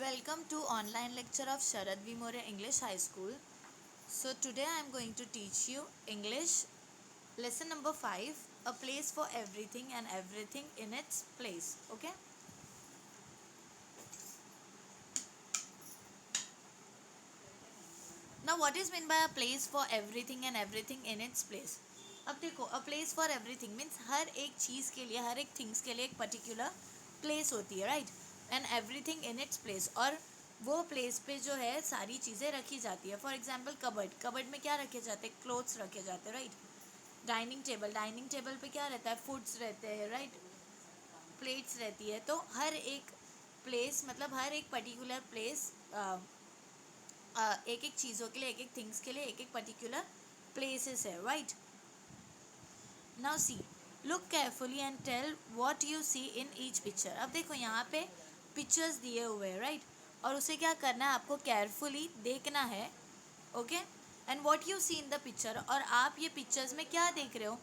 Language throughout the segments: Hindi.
Welcome to online lecture of Sharad V. More English High School. So today I am going to teach you English lesson number 5, a place for everything and everything in its place. Okay. Now what is meant by a place for everything and everything in its place? अब देखो, a place for everything means हर एक चीज़ के लिए, हर एक थिंग्स के लिए एक पर्टिकुलर प्लेस होती है, right? And everything in its place, और वो प्लेस पे जो है सारी चीज़ें रखी जाती है. फॉर एग्जाम्पल कबर्ड, कबर्ड में क्या रखे जाते हैं? क्लोथ्स रखे जाते हैं, राइट? डाइनिंग टेबल पे क्या रहता है? फूड्स रहते हैं, राइट? प्लेट्स रहती है. तो हर एक प्लेस, मतलब हर एक पर्टिकुलर प्लेस एक एक चीज़ों के लिए, एक एक थिंग्स के लिए एक एक पर्टिकुलर प्लेसेस है, right? Now see, look carefully and tell what you see in each picture. अब देखो यहाँ पे पिक्चर्स दिए हुए हैं, राइट? और उसे क्या करना है? आपको केयरफुली देखना है, okay? And what you see in the picture, और आप ये पिक्चर्स में क्या देख रहे हो?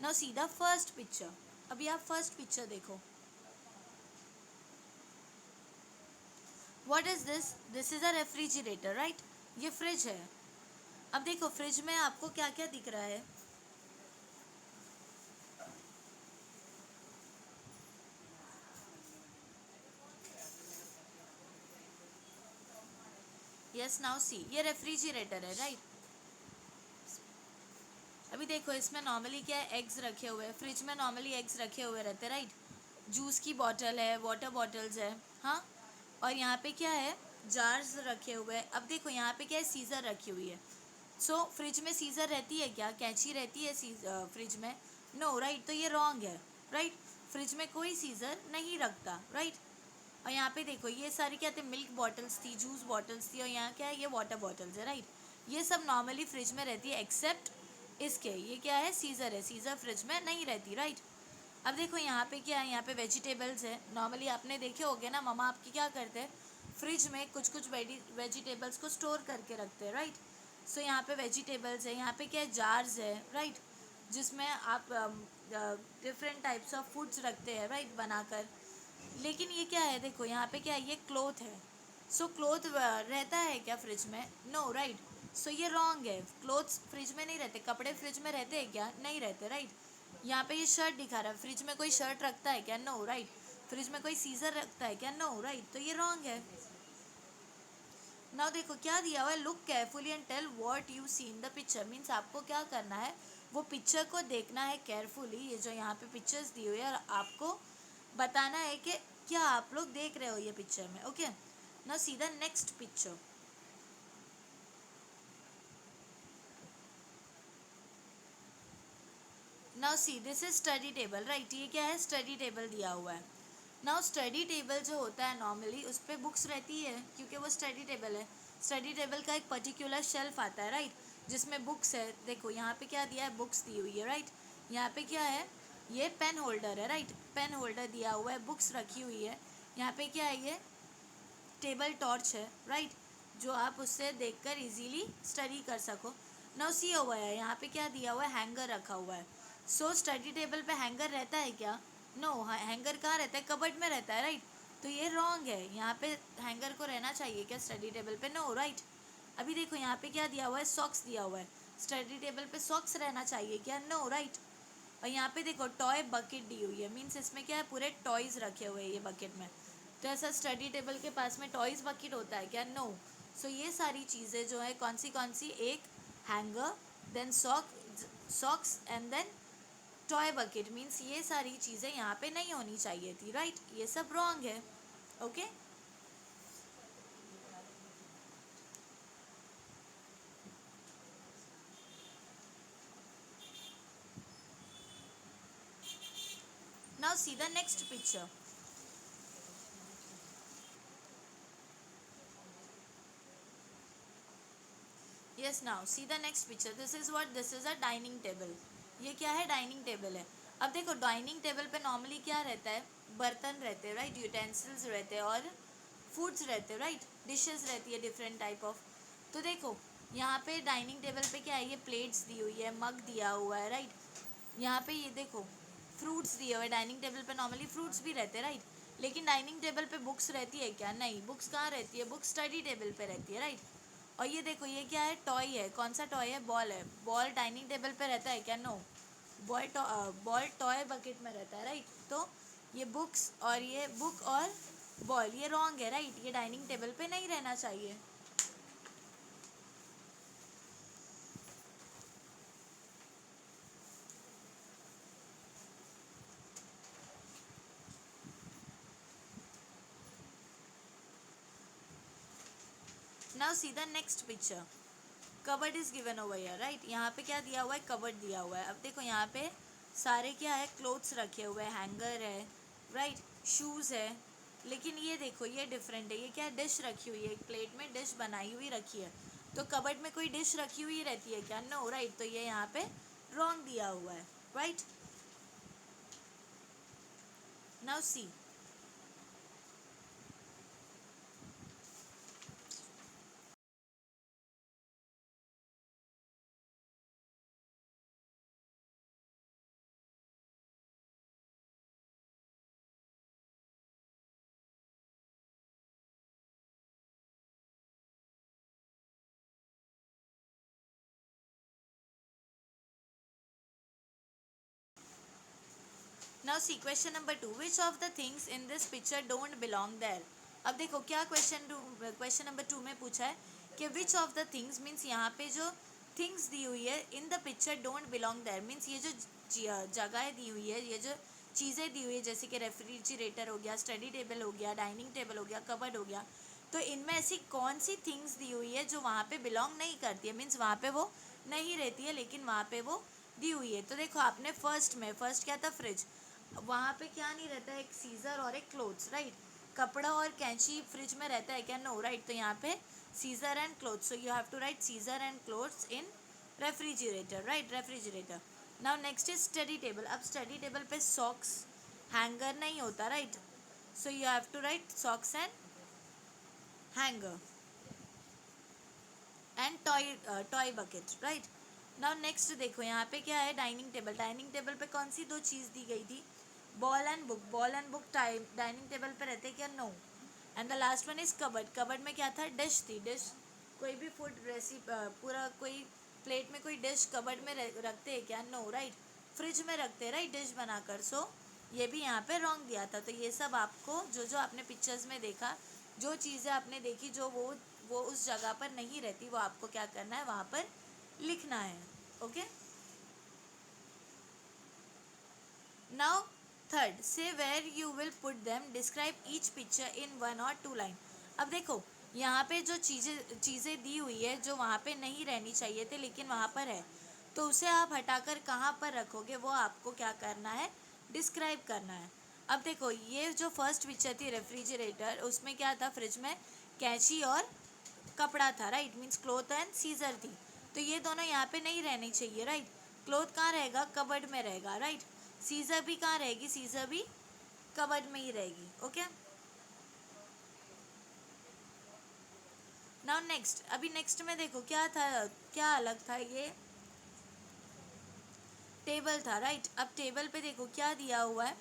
Now see the first picture. अभी आप फर्स्ट पिक्चर देखो. What is this? This is a refrigerator, right? ये फ्रिज है. अब देखो फ्रिज में आपको क्या क्या दिख रहा है? यस, नाउ सी, ये रेफ्रिजरेटर है, राइट? अभी देखो इसमें नॉर्मली क्या है? एग्स रखे हुए हैं. फ्रिज में नॉर्मली एग्स रखे हुए रहते हैं, राइट? जूस की बॉटल है, वाटर बॉटल्स है, हाँ. और यहाँ पे क्या है? जार्स रखे हुए हैं. अब देखो यहाँ पे क्या है? सीज़र रखी हुई है. सो फ्रिज में सीज़र रहती है क्या? कैंची रहती है फ्रिज में? No, right? तो ये रॉन्ग है, राइट? फ्रिज में कोई सीज़र नहीं रखता, राइट? और यहाँ पे देखो ये सारी क्या थे? मिल्क बॉटल्स थी, जूस बॉटल्स थी, और यहाँ क्या है? ये वाटर बॉटल्स है, राइट? ये सब नॉर्मली फ्रिज में रहती है एक्सेप्ट इसके. ये क्या है? सीज़र है. सीज़र फ्रिज में नहीं रहती, राइट? अब देखो यहाँ पे क्या है? यहाँ पे वेजिटेबल्स है. नॉर्मली आपने देखे होंगे ना, ममा आपकी क्या करते हैं? फ्रिज में कुछ कुछ वेजिटेबल्स को स्टोर करके रखते हैं, राइट? सो यहाँ पे वेजिटेबल्स है. यहाँ पे क्या है? जार्स है, राइट? जिसमें आप डिफरेंट टाइप्स ऑफ फूड्स रखते हैं, राइट? बनाकर. लेकिन ये क्या है? देखो यहाँ पे क्या है? ये क्लोथ है. सो क्लोथ रहता है क्या फ्रिज में? No, right? सो ये रॉन्ग है. क्लोथ्स फ्रिज में नहीं रहते. कपड़े फ्रिज में रहते हैं क्या? नहीं रहते, राइट? यहाँ पे ये शर्ट दिखा रहा है. फ्रिज में कोई शर्ट रखता है क्या? No, right? फ्रिज में कोई सीजर रखता है क्या? No, right? तो ये रॉन्ग है. नाउ देखो क्या दिया हुआ है? Look carefully and tell what you see in the picture. Means आपको क्या करना है? वो पिक्चर को देखना है केयरफुली. ये जो यहाँ पे पिक्चर्स दी हुई है, और आपको बताना है कि क्या आप लोग देख रहे हो ये पिक्चर में, okay? Now see the next picture. Now see, this is study table, right? ये क्या है? स्टडी टेबल दिया हुआ है. नाउ स्टडी टेबल जो होता है नॉर्मली उस पर बुक्स रहती है, क्योंकि वो स्टडी टेबल है. स्टडी टेबल का एक पर्टिकुलर शेल्फ आता है, राइट? जिसमें बुक्स है. देखो यहाँ पे क्या दिया है? बुक्स दी हुई है, राइट? यहाँ पे क्या है? ये पेन होल्डर है, राइट? पेन होल्डर दिया हुआ है, बुक्स रखी हुई है. यहाँ पे क्या है? ये टेबल टॉर्च है, राइट? जो आप उससे देखकर इजीली स्टडी कर सको. नाउ सी हुआ है, यहाँ पे क्या दिया हुआ है? हैंगर रखा हुआ है. सो स्टडी टेबल पे हैंगर रहता है क्या? नो, हैंगर कहाँ रहता है? कबर्ड में रहता है, राइट? तो ये रॉन्ग है. यहाँ पे हैंगर को रहना चाहिए क्या स्टडी टेबल पे? No, right? अभी देखो यहाँ पे क्या दिया हुआ है? सॉक्स दिया हुआ है. स्टडी टेबल पे सॉक्स रहना चाहिए क्या? No, right? और यहाँ पे देखो टॉय बकेट दी हुई है. मीन्स इसमें क्या है? पूरे टॉयज़ रखे हुए हैं ये बकेट में. तो ऐसा स्टडी टेबल के पास में टॉयज़ बकेट होता है क्या? नो. सो ये सारी चीज़ें जो है कौन सी? एक hanger, then socks and then toy bucket. Means ये सारी चीज़ें यहाँ पे नहीं होनी चाहिए थी, राइट? ये सब रॉन्ग है, okay? Now see the next picture. Yes, now see the next picture. This is what? This is a dining table. ये क्या है? डाइनिंग टेबल है. अब देखो डाइनिंग टेबल पे नॉर्मली क्या रहता है? बर्तन रहते हैं, राइट? यूटेंसिल्स रहते हैं और फूड्स रहते हैं, राइट? डिशेस रहती है डिफरेंट टाइप ऑफ. तो देखो यहाँ पे डाइनिंग टेबल पे क्या है? ये प्लेट्स दी हुई है, मग दिया हुआ है, राइट? यहाँ पे ये देखो फ्रूट्स दिए हुए. डाइनिंग टेबल पे नॉर्मली फ्रूट्स भी रहते हैं, राइट? लेकिन डाइनिंग टेबल पे बुक्स रहती है क्या? नहीं, बुक्स कहाँ रहती है? बुक्स स्टडी टेबल पे रहती है, राइट। और ये देखो, ये क्या है? टॉय है। कौन सा टॉय है? बॉल है। बॉल डाइनिंग टेबल पे रहता है क्या? No. Ball ball toy bucket में रहता है, राइट। तो ये बुक्स और ये बुक और बॉल, ये रॉन्ग है, राइट। ये डाइनिंग टेबल पे नहीं रहना चाहिए। Now see the next picture. Cupboard is given over here, right. यहाँ पे क्या दिया हुआ है? कबर्ड दिया हुआ है। अब देखो यहाँ पे सारे क्या है? क्लोथ्स रखे हुए हैं, हैंगर है, राइट, शूज़ है। लेकिन ये देखो, ये डिफरेंट है। ये क्या है? डिश रखी हुई है, एक प्लेट में डिश बनाई हुई रखी है। तो कबर्ड में कोई डिश रखी हुई रहती है क्या? No, right. तो ये यहाँ पे रॉन्ग दिया हुआ है, right. Now see. Now see question number 2, which of the things in this picture don't belong there. अब देखो क्या क्वेश्चन नंबर 2 में पूछा है कि which of the things, means यहाँ पे जो थिंग्स दी हुई है in the picture don't belong there, means ये जो जगह दी हुई है, ये जो चीज़ें दी हुई है, जैसे कि रेफ्रिजरेटर हो गया, स्टडी टेबल हो गया, डाइनिंग टेबल हो गया, कबर्ड हो गया, तो इनमें ऐसी कौन सी थिंग्स दी हुई है जो वहाँ पे बिलोंग नहीं करती है, मीन्स वहाँ पे वो नहीं रहती है, लेकिन वहाँ पे वो दी हुई है। तो देखो आपने फर्स्ट क्या था? फ्रिज। वहाँ पे क्या नहीं रहता है? एक सीज़र और एक क्लोथ्स, राइट। कपड़ा और कैंची फ्रिज में रहता है क्या? No, right. तो यहाँ पे scissor and clothes, so you have to write scissor and clothes in refrigerator, right, refrigerator. Now next is study table. अब स्टडी टेबल पे सॉक्स, हैंगर नहीं होता, right. So you have to write socks and hanger and toy bucket, right. Now next देखो यहाँ पे क्या है? Dining table. डाइनिंग टेबल पे कौन सी दो चीज़ दी गई थी? Ball and book. Ball and book dining table पे रहते क्या? No. And the last one is cupboard. Cupboard में क्या था? डिश थी। डिश, कोई भी फूड पूरा कोई प्लेट में कोई डिश कबर्ड में रखते हैं क्या? No, right. फ्रिज में रखते हैं, राइट, डिश बनाकर। सो ये भी यहाँ पे रॉन्ग दिया था। तो ये सब आपको जो जो आपने पिक्चर्स में देखा, जो चीज़ें आपने देखी जो वो उस जगह पर नहीं रहती, वो आपको क्या करना है? वहाँ पर लिखना है, okay. Now third, say where you will put them, describe each picture in 1 or 2 line. अब देखो यहाँ पे जो चीज़ें चीज़ें दी हुई है जो वहाँ पे नहीं रहनी चाहिए थे लेकिन वहाँ पर है, तो उसे आप हटाकर कहाँ पर रखोगे, वो आपको क्या करना है? डिस्क्राइब करना है। अब देखो ये जो फर्स्ट पिक्चर थी रेफ्रिजरेटर, उसमें क्या था? फ्रिज में कैंची और कपड़ा था, right, means cloth and seizure थी। तो ये दोनों यहाँ पे नहीं रहनी चाहिए, राइट। क्लोथ कहाँ रहेगा? कबर्ड में रहेगा, राइट। सीजर भी कहाँ रहेगी? सीजर भी कबर्ड में ही रहेगी, ओके। नाउ नेक्स्ट, अभी नेक्स्ट में देखो क्या था, क्या अलग था? ये टेबल था, राइट। अब टेबल पे देखो क्या दिया हुआ है?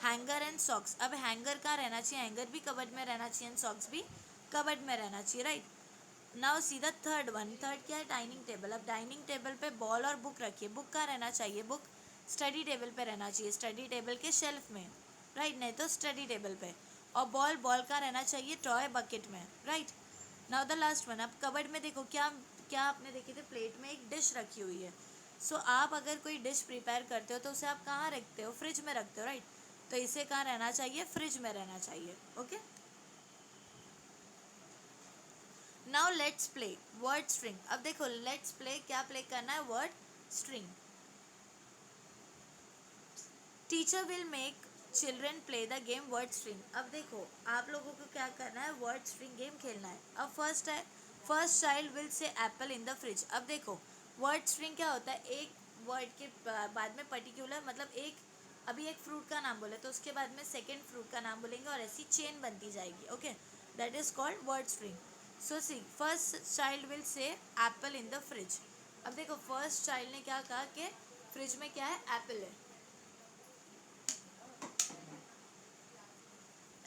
Hanger and socks. अब हैंगर कहाँ रहना चाहिए? हैंगर भी कबर्ड में रहना चाहिए एंड सॉक्स भी कबर्ड में रहना चाहिए, right. Now see the third one. Third क्या है? Dining table. अब डाइनिंग टेबल पे बॉल और बुक रखिए। बुक कहाँ रहना चाहिए? बुक स्टडी टेबल पे रहना चाहिए, स्टडी टेबल के शेल्फ में, राइट, नहीं तो स्टडी टेबल पे। और बॉल बॉल कहाँ रहना चाहिए? टॉय बकेट में, right. Now the last one. अब कबर्ड में देखो क्या क्या आपने देखी थी? प्लेट में एक डिश रखी हुई है। सो आप अगर कोई डिश प्रिपेयर करते हो तो उसे आप कहाँ रखते हो? फ्रिज में रखते हो, राइट। तो इसे कहाँ रहना चाहिए? फ्रिज में रहना चाहिए, okay. Now let's play word string. अब देखो लेट्स प्ले, क्या प्ले करना है? Word string. Teacher will make children play the game word string. अब देखो आप लोगों को क्या करना है? वर्ड स्ट्रिंग गेम खेलना है। अब फर्स्ट है, first child will say apple in the fridge. अब देखो वर्ड स्ट्रिंग क्या होता है? एक वर्ड के बाद में पर्टिकुलर, मतलब एक, अभी एक फ्रूट का नाम बोले तो उसके बाद में सेकेंड फ्रूट का नाम बोलेंगे और ऐसी चेन बनती जाएगी, okay. That is called word string. So see first child will say apple in the fridge. अब देखो फर्स्ट चाइल्ड ने क्या कहा कि फ्रिज में क्या है? एप्पल है।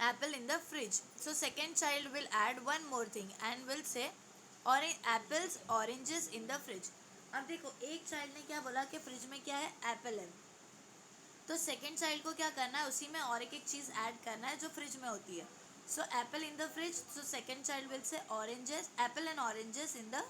apple in the fridge. So second child will add one more thing and will say orange apples oranges in the fridge. अब देखो एक चाइल्ड ने क्या बोला कि फ्रिज में क्या है, एप्पल है, तो सेकेंड चाइल्ड को क्या करना है, उसी में और एक एक चीज़ ऐड करना है जो फ्रिज में होती है. So apple in the fridge, so second child will say oranges, apple and oranges in the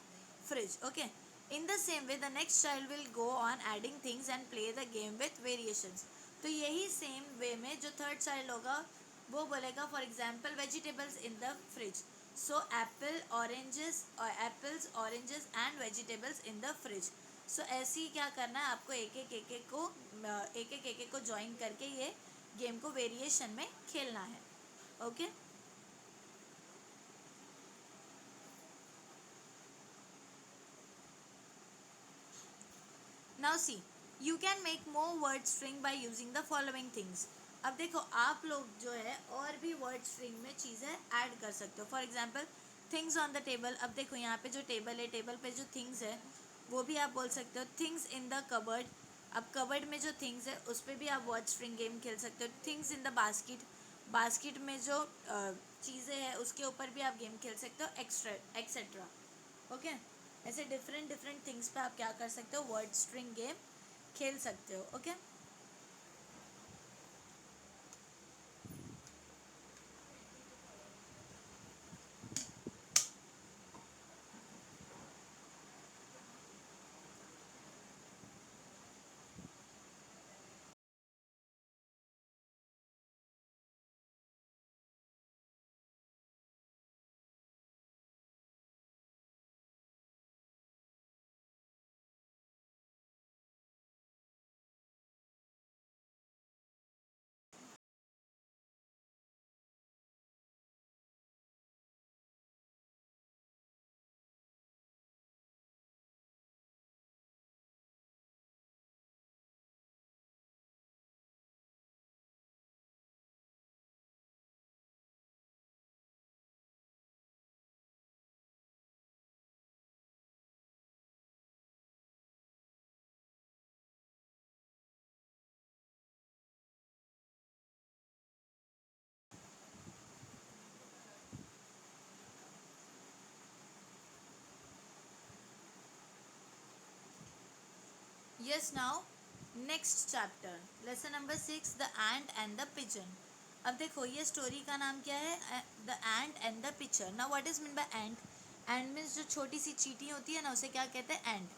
fridge. Okay. In the same way the next child will go on adding things and play the game with variations. तो यही सेम वे में जो थर्ड चाइल्ड होगा वो बोलेगा for example vegetables in the fridge. So apple oranges, apples oranges and vegetables in the fridge. So ऐसे ही क्या करना है आपको, एक एक को ज्वाइन करके ये गेम को वेरिएशन में खेलना है. Okay. Now C, you can make more word string by using the following things. अब देखो आप लोग जो है और भी वर्ड स्ट्रिंग में चीज़ें ऐड कर सकते हो. For example things on the table. अब देखो यहाँ पे जो टेबल है, टेबल पे जो थिंग्स है वो भी आप बोल सकते हो. थिंग्स इन द कबर्ड, अब कबर्ड में जो थिंग्स है उस पर भी आप वर्ड स्ट्रिंग गेम खेल सकते हो. Things in the basket, basket में जो चीज़ें हैं उसके ऊपर भी आप गेम खेल सकते हो, एक्स्ट्रा एक्सेट्रा. ओके. ऐसे डिफरेंट डिफरेंट थिंग्स पे आप क्या कर सकते हो, वर्ड स्ट्रिंग गेम खेल सकते हो. Okay. Yes, now next chapter, lesson number 6, the ant and the pigeon. अब देखो ये स्टोरी का नाम क्या है, the ant and the picture. Now what is mean by ant? Ant means जो छोटी सी चींटी होती है ना उसे क्या कहते हैं, ant.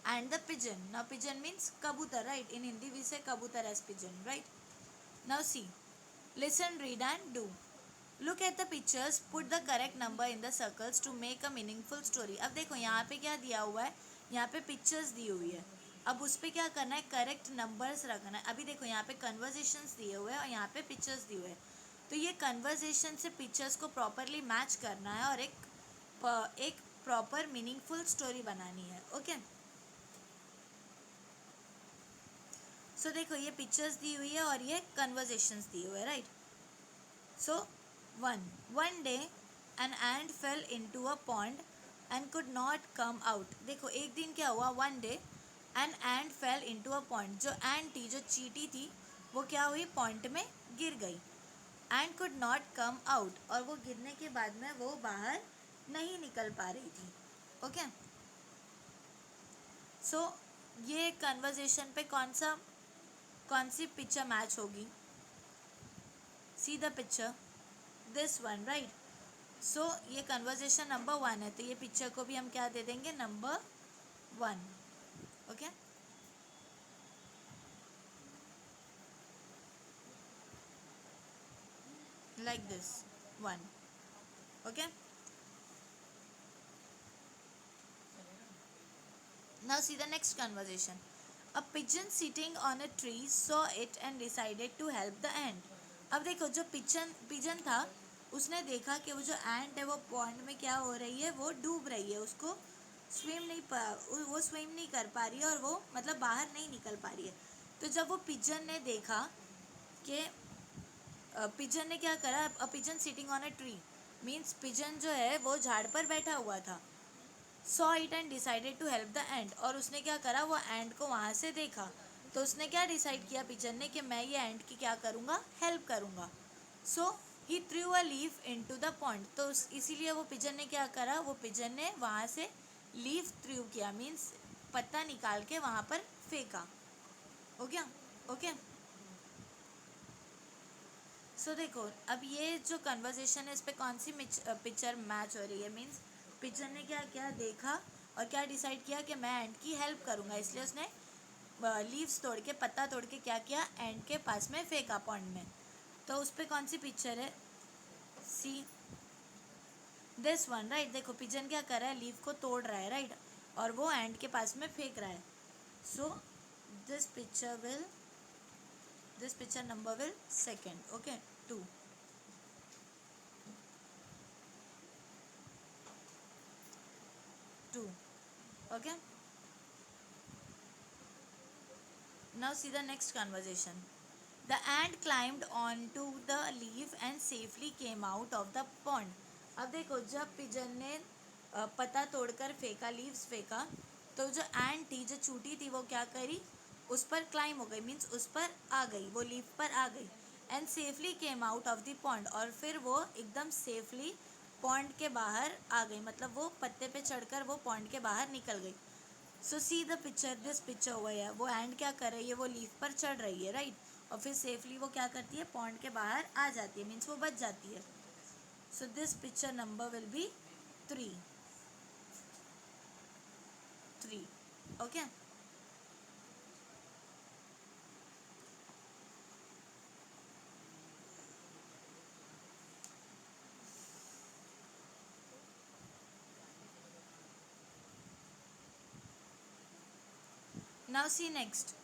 And the pigeon, now pigeon means कबूतर, right? In Hindi we say कबूतर as pigeon, right? Now see, listen, read and do. Look at the pictures, put the correct number in the circles to make a meaningful story. अब देखो यहाँ पे क्या दिया हुआ है, यहाँ पे पिक्चर्स दी हुई है. अब उस पर क्या करना है, करेक्ट नंबर्स रखना है. अभी देखो यहाँ पे कन्वर्जेशंस दिए हुए हैं और यहाँ पे पिक्चर्स दिए हुए हैं. तो ये कन्वर्जेशन से पिक्चर्स को प्रॉपरली मैच करना है और एक प्रॉपर मीनिंगफुल स्टोरी बनानी है. ओके. सो देखो ये पिक्चर्स दी हुई है और ये कन्वर्जेशंस दिए हुए हैं, right? So one day an ant fell into a pond and could not come out. देखो एक दिन क्या हुआ, one day an ant fell into a pond. जो ant थी, जो चींटी थी, वो क्या हुई, पॉन्ड में गिर गई. and could not come out, और वो गिरने के बाद में वो बाहर नहीं निकल पा रही थी. ओके. सो ये कन्वर्जेशन पे कौन सी पिक्चर मैच होगी? See the picture, this one, right? So ये कन्वर्जेशन नंबर 1 है, तो ये पिक्चर को भी हम क्या दे देंगे, number 1. Okay. Like this 1. Okay. Now see the next conversation. A pigeon sitting on a tree saw it and decided to help the ant. अब देखो जो पिजन था उसने देखा कि वो जो एंट है वो पॉन्ड में क्या हो रही है, वो डूब रही है. उसको वो स्विम नहीं कर पा रही है और वो मतलब बाहर नहीं निकल पा रही है. तो जब वो पिजन ने देखा कि पिजन ने क्या करा, a pigeon sitting on a tree means pigeon जो है वो झाड़ पर बैठा हुआ था. Saw it and decided to help the ant, और उसने क्या करा, वो एंट को वहाँ से देखा. तो उसने क्या डिसाइड किया पिजन ने कि मैं ये एंट की क्या करूँगा, हेल्प करूँगा. So he threw a leaf into the pond, तो इसीलिए वो पिजन ने क्या करा, वो पिजन ने वहाँ से लीफ थ्रू किया, मीन्स पत्ता निकाल के वहाँ पर फेंका. हो गया. ओके. सो देखो अब ये जो कन्वर्जेशन है इस पे कौन सी पिक्चर मैच हो रही है, मीन्स पिक्चर ने क्या क्या देखा और क्या डिसाइड किया कि मैं एंड की हेल्प करूँगा, इसलिए उसने लीव्स तोड़ के, पत्ता तोड़ के क्या किया, एंड के पास में फेंका पॉन्ड में. तो उस पे कौन सी पिक्चर है, सी दिस वन, राइट. देखो पिजन क्या कर रहा है, लीफ को तोड़ रहा है, राइट, और वो एंड के पास में फेंक रहा है. So this picture number will second. Okay, 2. 2. Okay. Now see the next conversation. The ant climbed onto the leaf and safely came out of the pond. अब देखो जब पिजन ने पत्ता तोड़कर फेंका, लीव्स फेंका, तो जो एंट थी, जो चूटी थी, वो क्या करी, उस पर क्लाइम हो गई, मीन्स उस पर आ गई, वो लीफ पर आ गई. And safely came out of the pond, और फिर वो एकदम सेफली पॉन्ड के बाहर आ गई, मतलब वो पत्ते पे चढ़कर वो पॉन्ड के बाहर निकल गई. So see the picture, this picture हुआ है, वो एंड क्या कर रही है, वो लीफ पर चढ़ रही है, राइट, और फिर सेफली वो क्या करती है, पॉन्ड के बाहर आ जाती है, मीन्स वो बच जाती है. So this picture number will be 3. 3. Okay. Now C next.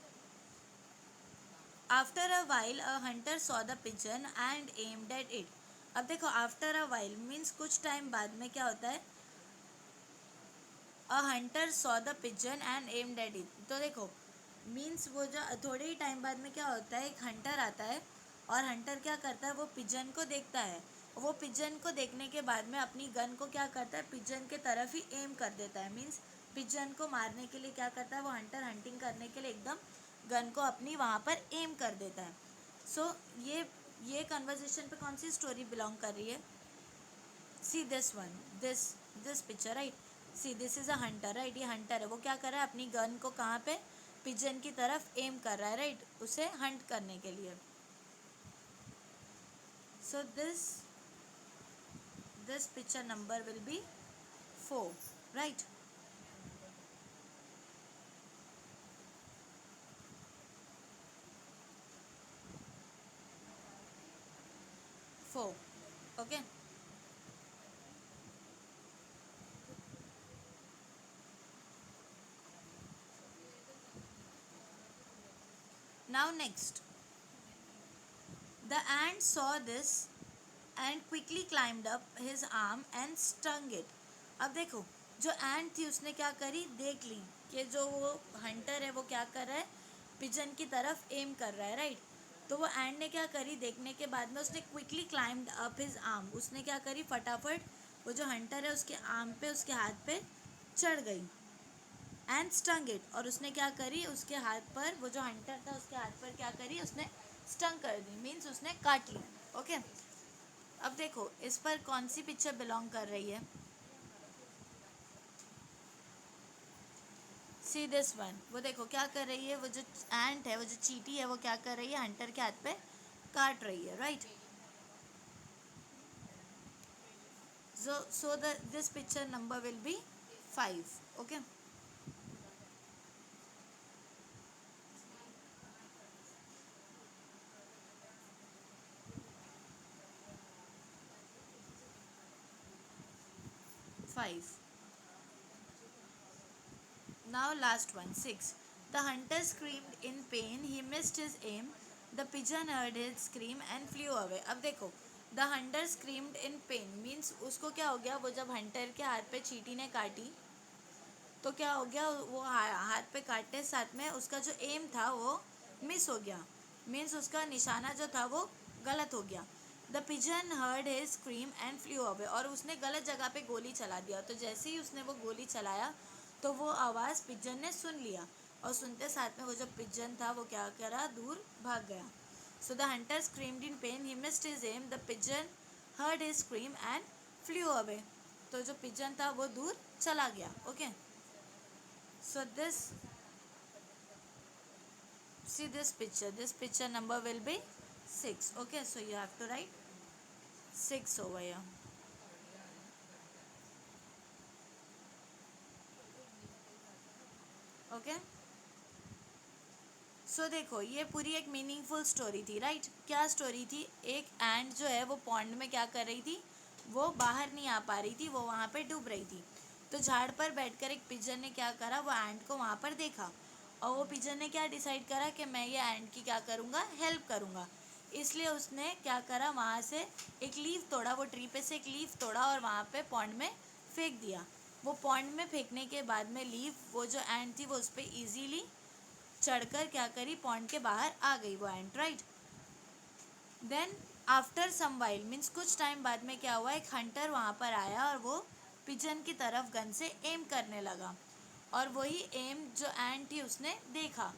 After a while a Hunter saw the pigeon and aimed at it. अब देखो आफ्टर अ वाइल मीन्स कुछ टाइम बाद में क्या होता है, अ Hunter saw the pigeon and aimed at it. तो देखो मीन्स वो जो थोड़े ही टाइम बाद में क्या होता है, एक हंटर आता है, और हंटर क्या करता है, वो पिजन को देखता है, वो पिजन को देखने के बाद में अपनी गन को क्या करता है, पिजन के तरफ ही एम कर देता है, मीन्स पिजन को मारने के लिए क्या करता है, वो हंटर हंटिंग करने के लिए एकदम गन को अपनी वहाँ पर एम कर देता है. सो ये कन्वर्जेशन पे कौन सी स्टोरी बिलोंग कर रही है, see this one, this picture, right. See this is a Hunter, right, ये हंटर है, वो क्या कर रहा है, अपनी गन को कहाँ पे, पिजन की तरफ एम कर रहा है, राइट, उसे हंट करने के लिए. So this picture number will be 4, right. 4. Okay. Now next. The ant saw this and quickly climbed up his arm and stung it. अब देखो जो एंट थी उसने क्या करी, देख ली कि जो वो हंटर है वो क्या कर रहा है, पिजन की तरफ एम कर रहा है, राइट. तो वो एंट ने क्या करी, देखने के बाद में उसने quickly climbed up his arm, उसने क्या करी, फटाफट वो जो हंटर है उसके आर्म पे, उसके हाथ पे चढ़ गई. एंड स्टंग इट, और उसने क्या करी, उसके हाथ पर, वो जो हंटर था उसके हाथ पर क्या करी, उसने स्टंग कर दी, मीन्स उसने काट ली. ओके. अब देखो इस पर कौन सी पिक्चर बिलोंग कर रही है, सी दिस वन. वो देखो क्या कर रही है, वो जो एंट है, वो जो चींटी है, वो क्या कर रही है, हंटर के हाथ पे काट रही है, right. So this picture number will be 5. Okay. 5. Now last one, 6. The hunter screamed in pain. He missed his aim. The pigeon heard his scream and flew away. अब देखो the Hunter screamed in pen means उसको क्या हो गया, वो जब हंटर के हाथ पे चींटी ने काटी तो क्या हो गया, वो हाथ पे काटने साथ में उसका जो एम था वो मिस हो गया, मीन्स उसका निशाना जो था वो गलत हो गया. The pigeon heard his scream and flu away, और उसने गलत जगह पे गोली चला दिया, तो जैसे ही उसने वो गोली चलाया तो वो आवाज़ पिजन ने सुन लिया, और सुनते साथ में वो जो पिजन था वो क्या करा, दूर भाग गया. So the Hunter screamed in pen, he missed his aim, the pigeon heard his scream and flew away. तो जो pigeon था वो दूर चला गया. Okay. So see this picture. This picture number will be 6. Okay. So you have to write 6 over here. Okay. सो देखो ये पूरी एक मीनिंगफुल स्टोरी थी, राइट? क्या स्टोरी थी? एक एंट जो है वो पॉन्ड में क्या कर रही थी, वो बाहर नहीं आ पा रही थी, वो वहाँ पे डूब रही थी. तो झाड़ पर बैठकर एक पिजन ने क्या करा, वो एंट को वहाँ पर देखा और वो पिजन ने क्या डिसाइड करा कि मैं ये एंट की क्या करूँगा, हेल्प करूँगा. इसलिए उसने क्या करा, वहाँ से एक लीफ तोड़ा, वो ट्री पे से एक लीफ तोड़ा और वहाँ पे पॉन्ड में फेंक दिया. वो पॉन्ड में फेंकने के बाद में लीफ, वो जो एंट थी वो उस पर ईजीली चढ़कर क्या करी, पॉन्ड के बाहर आ गई वो ant, right? Then after some while means कुछ टाइम बाद में क्या हुआ, एक हंटर वहाँ पर आया और वो पिजन की तरफ गन से एम करने लगा और वही एम जो एंट थी उसने देखा.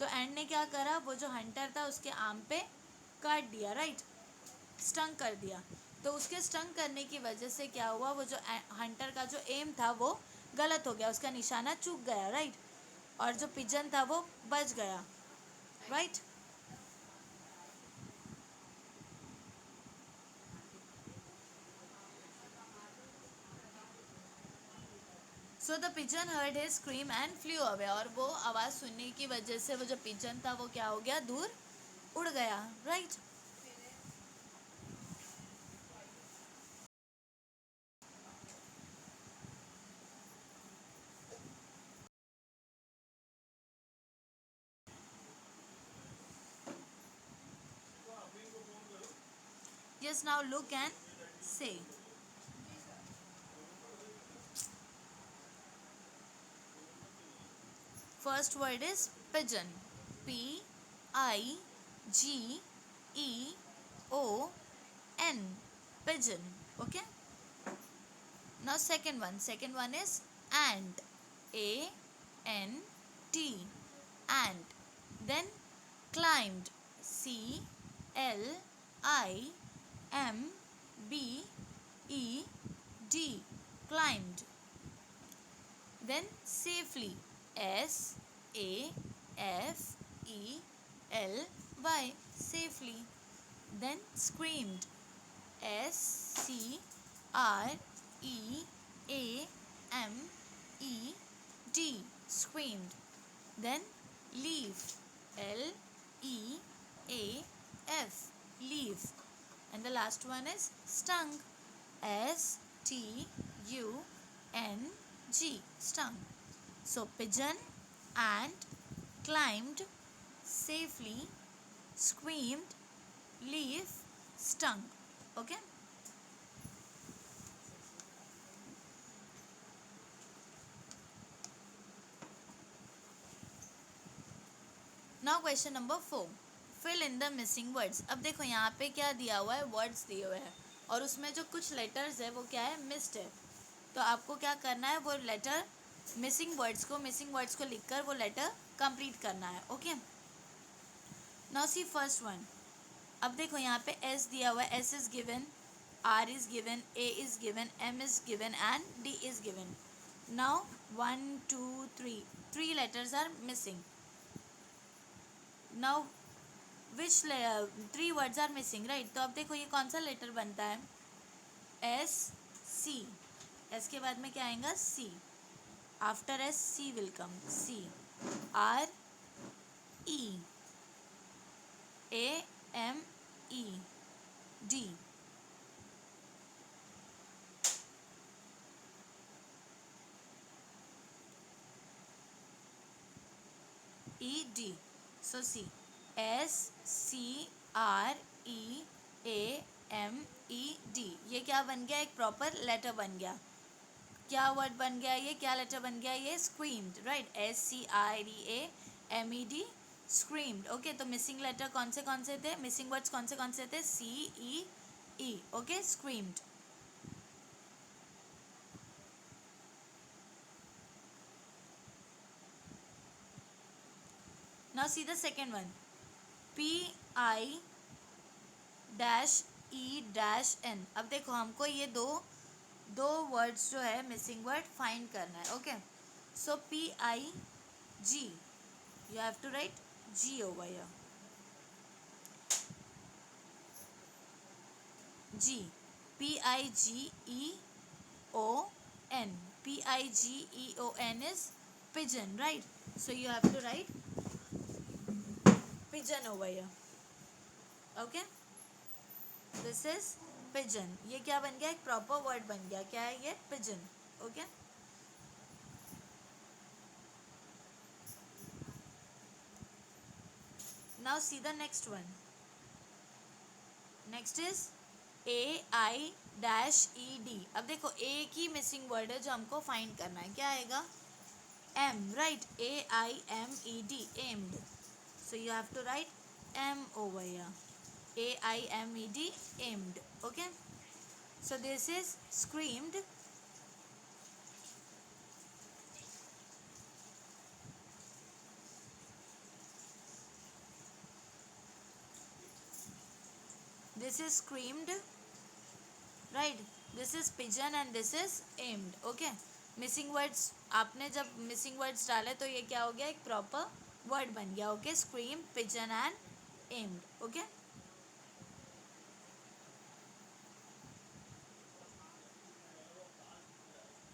तो एंट ने क्या करा, वो जो हंटर था उसके आर्म पे काट दिया, राइट? स्टंग कर दिया. तो उसके स्टंग करने की वजह से क्या हुआ, वो जो हंटर का जो एम था वो गलत हो गया, उसका निशाना चूक गया, राइट? और जो पिजन था वो बच गया, right? So the pigeon heard his scream and flu away. और वो आवाज़ सुनने की वजह से वो जो पिजन था वो क्या हो गया, दूर उड़ गया, right? Yes, now look and say. First word is pigeon. Pigeon. Pigeon. Okay. Now second one is ant. Ant. Ant. Then climbed. Climbed. Climbed. Then safely. Safely. Safely. Then screamed. Screamed. Screamed. Then leaf. Leaf. And the last one is stung. Stung. So pigeon, ant, climbed, safely, screamed, leaf, stung. Okay. Now question number 4. Fill in the missing words. अब देखो यहाँ पे क्या दिया हुआ है, वर्ड्स दिए हुए हैं और उसमें जो कुछ लेटर्स है वो क्या है, मिस्ड है. तो आपको क्या करना है, वो लेटर मिसिंग वर्ड्स को लिखकर वो लेटर कंप्लीट करना है. Okay. Now see first one. अब देखो यहाँ पे एस दिया हुआ है, S is given, R is given, A is given, M is given and D is given. नाउ 1 2 3 3 letters are missing. Now which 3 words are missing, right? तो अब देखो ये कौन सा लेटर बनता है, एस सी. एस के बाद में क्या आएगा, C. After S C will come. C, R, E, A, M, E, D. E, D. So C, S C R E A M E D. ये क्या बन गया, एक प्रॉपर लेटर बन गया. क्या वर्ड बन गया, ये क्या लेटर बन गया, ये screamed, right? SCREAMED, screamed. Okay. तो मिसिंग लेटर कौन से थे, मिसिंग वर्ड्स कौन से थे, CEE. Okay. Screamed. Now see the second one. PI dash PIGEN। अब देखो हमको ये दो दो वर्ड्स जो है मिसिंग वर्ड फाइंड करना है। Okay, so PIG, you have to write G over here, G, PIGEON, PIGEON is pigeon, right? So you have to write pigeon over here. Okay, this is pigeon। ये क्या बन गया, एक प्रॉपर वर्ड बन गया। क्या है ये, pigeon। Okay, now see the next one. Next is AIED। अब देखो ए की मिसिंग वर्ड है जो हमको फाइंड करना है, क्या आएगा, M, right? AIMED, aimed। So you have to write M over here, AIMED, aimed। Okay, so this is screamed, this is screamed, right? This is pigeon and this is aimed। Okay, missing words, आपने जब मिसिंग वर्ड्स डाले तो ये क्या हो गया, एक प्रॉपर वर्ड बन गया। Okay, scream, pigeon and aimed. Okay,